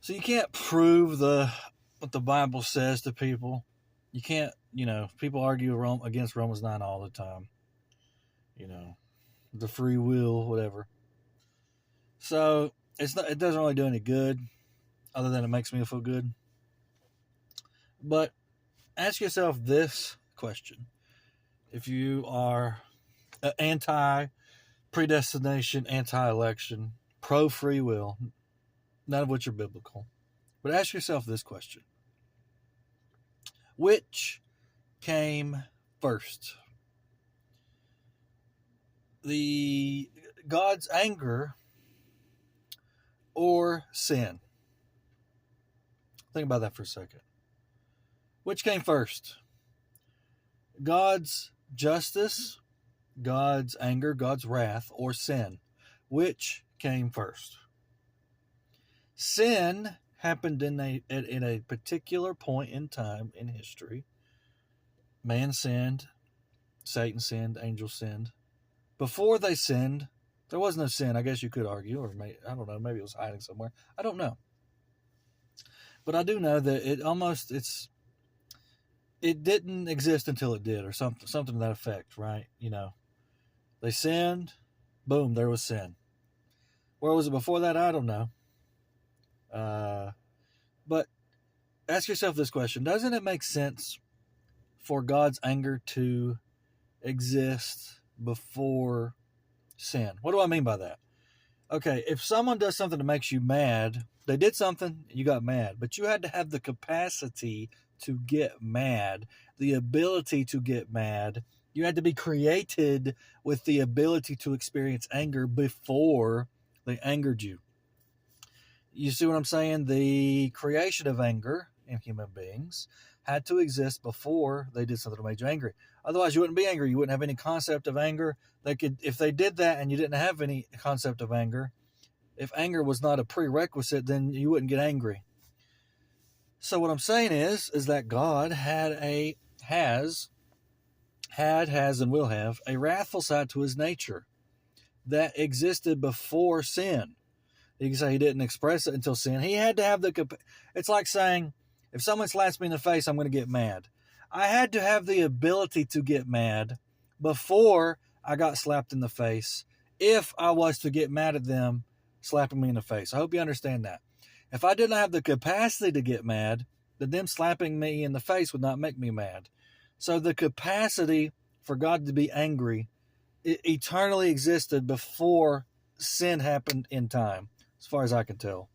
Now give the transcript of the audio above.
So you can't prove what the Bible says to people. You can't, people argue against Romans 9 all the time. The free will, whatever. So it doesn't really do any good, other than it makes me feel good. But ask yourself this question: if you are anti predestination, anti election, pro free will, none of which are biblical, but ask yourself this question: which came first? The God's anger or sin? Think about that for a second. Which came first? God's justice, God's anger, God's wrath, or sin? Which came first? Sin happened in a particular point in time in history. Man sinned, Satan sinned, angels sinned. Before they sinned, there was no sin, I guess you could argue, or I don't know, maybe it was hiding somewhere. I don't know. But I do know that it didn't exist until it did, or something to that effect, right? They sinned, boom, there was sin. Where was it before that? I don't know. But ask yourself this question: doesn't it make sense for God's anger to exist before sin? What do I mean by that? Okay, if someone does something that makes you mad, they did something, you got mad, but you had to have the capacity to get mad, the ability to get mad. You had to be created with the ability to experience anger before they angered you. You see what I'm saying? The creation of anger in human beings had to exist before they did something that made you angry. Otherwise, you wouldn't be angry. You wouldn't have any concept of anger. If they did that and you didn't have any concept of anger, if anger was not a prerequisite, then you wouldn't get angry. So what I'm saying is that God has, and will have a wrathful side to his nature that existed before sin. You can say he didn't express it until sin. He had to have it's like saying, if someone slaps me in the face, I'm going to get mad. I had to have the ability to get mad before I got slapped in the face if I was to get mad at them slapping me in the face. I hope you understand that. If I didn't have the capacity to get mad, then them slapping me in the face would not make me mad. So the capacity for God to be angry eternally existed before sin happened in time, as far as I can tell.